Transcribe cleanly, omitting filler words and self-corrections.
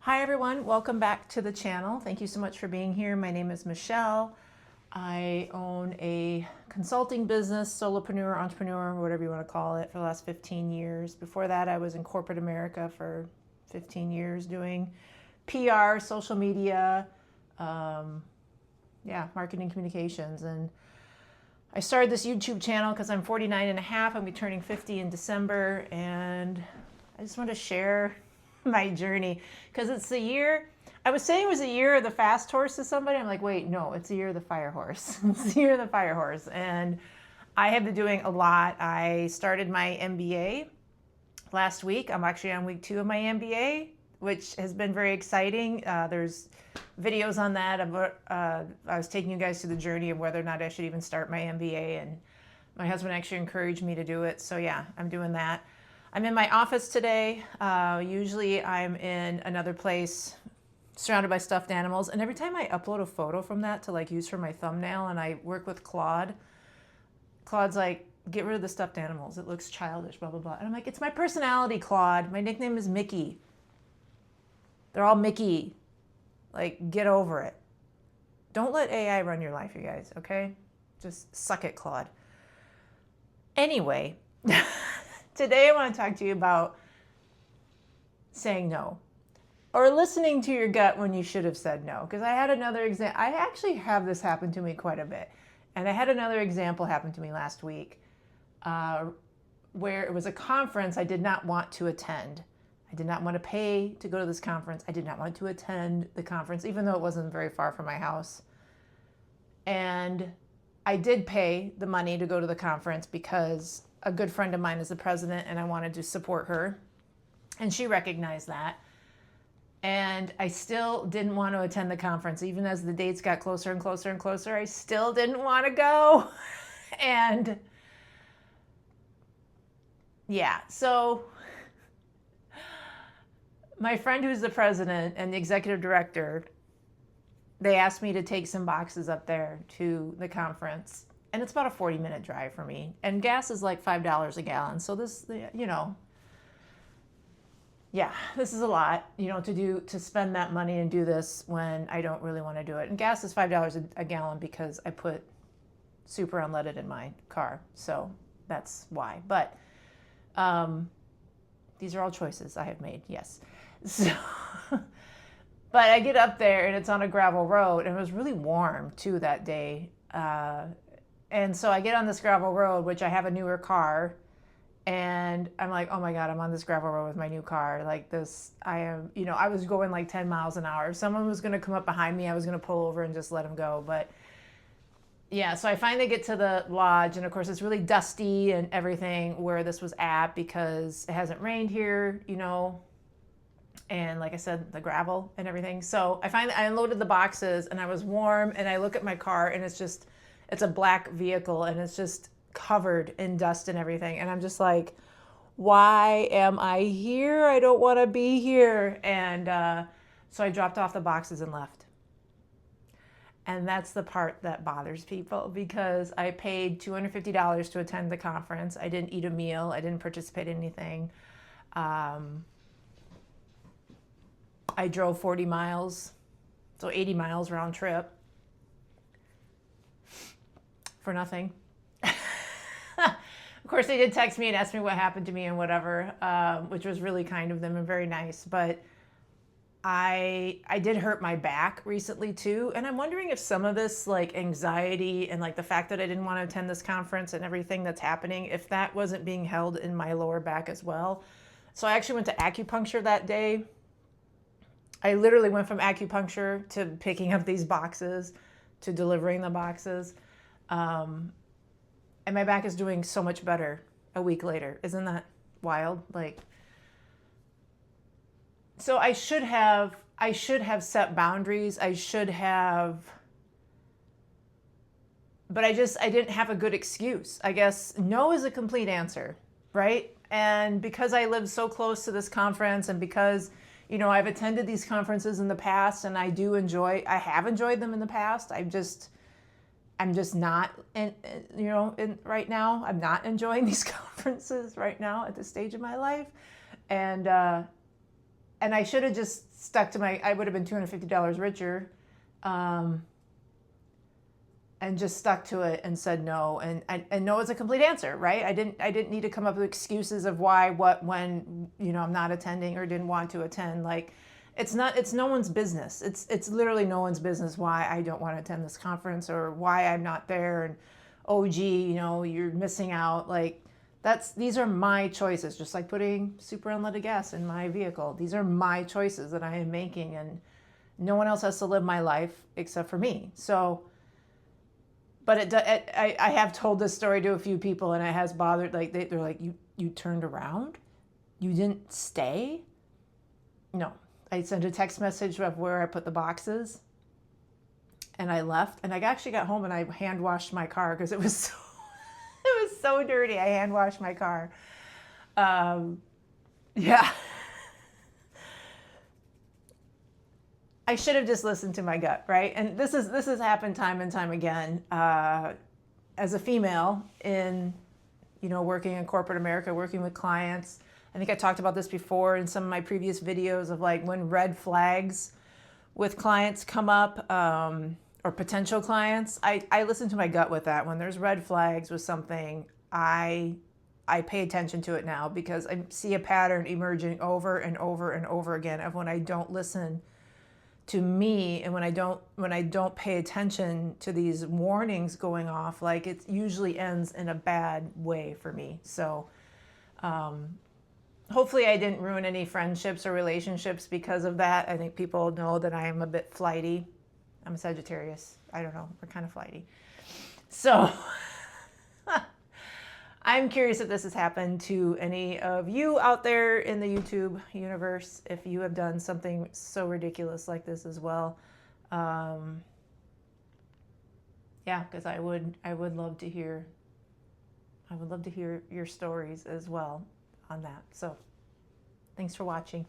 Hi everyone, welcome back to the channel. Thank you so much for being here. My name is Michelle. I own a consulting business, solopreneur, entrepreneur, whatever you want to call it, for the last 15 years. Before that, I was in corporate America for 15 years doing PR, social media, marketing communications. And I started this YouTube channel because I'm 49 and a half. I'll be turning 50 in December. And I just want to share my journey because it's the year. I was saying it was the year of the fast horse to somebody. I'm like, wait, no, it's the year of the fire horse. It's the year of the fire horse. And I have been doing a lot. I started my MBA last week. I'm actually on week 2 of my MBA, which has been very exciting. There's videos on that. I was taking you guys through the journey of whether or not I should even start my MBA. And my husband actually encouraged me to do it. So yeah, I'm doing that. I'm in my office today. Usually I'm in another place surrounded by stuffed animals. And every time I upload a photo from that to like use for my thumbnail, and I work with Claude's like, get rid of the stuffed animals. It looks childish, blah, blah, blah. And I'm like, it's my personality, Claude. My nickname is Mickey. They're all Mickey. Like, get over it. Don't let AI run your life, you guys, okay? Just suck it, Claude. Anyway, today I want to talk to you about saying no, or listening to your gut when you should have said no. Because I had another example. I actually have this happen to me quite a bit. And I had another example happen to me last week where it was a conference I did not want to attend. I did not want to pay to go to this conference. I did not want to attend the conference, even though it wasn't very far from my house. And I did pay the money to go to the conference because a good friend of mine is the president and I wanted to support her. And she recognized that. And I still didn't want to attend the conference. Even as the dates got closer and closer and closer, I still didn't want to go. And yeah, so my friend who's the president and the executive director, they asked me to take some boxes up there to the conference. And it's about a 40-minute drive for me. And gas is like $5 a gallon. So this, this is a lot, to spend that money and do this when I don't really want to do it. And gas is $5 a gallon because I put super unleaded in my car. So that's why. But these are all choices I have made, yes. So, but I get up there and it's on a gravel road, and it was really warm too that day. And so I get on this gravel road, which I have a newer car, and I'm like, oh my God, I'm on this gravel road with my new car. Like this, I was going like 10 miles an hour. If someone was going to come up behind me, I was going to pull over and just let them go. But yeah, so I finally get to the lodge, and of course it's really dusty and everything where this was at because it hasn't rained here, and like I said, the gravel and everything. So I unloaded the boxes and I was warm, and I look at my car and it's a black vehicle and it's just covered in dust and everything. And I'm just like, why am I here? I don't want to be here. And so I dropped off the boxes and left. And that's the part that bothers people, because I paid $250 to attend the conference. I didn't eat a meal. I didn't participate in anything. I drove 40 miles, so 80 miles round trip for nothing. Of course, they did text me and ask me what happened to me and whatever, which was really kind of them and very nice. But I did hurt my back recently too. And I'm wondering if some of this like anxiety and like the fact that I didn't want to attend this conference and everything that's happening, if that wasn't being held in my lower back as well. So I actually went to acupuncture that day. I literally went from acupuncture to picking up these boxes to delivering the boxes. And my back is doing so much better a week later. Isn't that wild? So I should have set boundaries. But I didn't have a good excuse. I guess no is a complete answer, right? And because I live so close to this conference, and because I've attended these conferences in the past, and I have enjoyed them in the past. I'm just not, right now, I'm not enjoying these conferences right now at this stage of my life. And and I should have just stuck to I would have been $250 richer, and just stuck to it and said no. And no is a complete answer, right? I didn't need to come up with excuses of why, what, when, I'm not attending or didn't want to attend. Like, it's no one's business. It's literally no one's business why I don't want to attend this conference or why I'm not there. And, oh, gee, you're missing out. Like, these are my choices, just like putting super unleaded gas in my vehicle. These are my choices that I am making, and no one else has to live my life except for me. So, but I have told this story to a few people, and it has bothered, like, they're like, you turned around? You didn't stay? No. I sent a text message of where I put the boxes, and I left, and I actually got home and I hand washed my car because it was so dirty. I hand washed my car. Yeah. I should have just listened to my gut, right? And this has happened time and time again. As a female in, working in corporate America, working with clients. I think I talked about this before in some of my previous videos of like when red flags with clients come up, or potential clients. I listen to my gut with that. When there's red flags with something, I pay attention to it now because I see a pattern emerging over and over and over again of when I don't listen to me, and when I don't pay attention to these warnings going off, like it usually ends in a bad way for me. So hopefully I didn't ruin any friendships or relationships because of that. I think people know that I am a bit flighty. I'm a Sagittarius. I don't know. We're kind of flighty. So I'm curious if this has happened to any of you out there in the YouTube universe, if you have done something so ridiculous like this as well. Yeah, because I would love to hear your stories as well on that. So thanks for watching.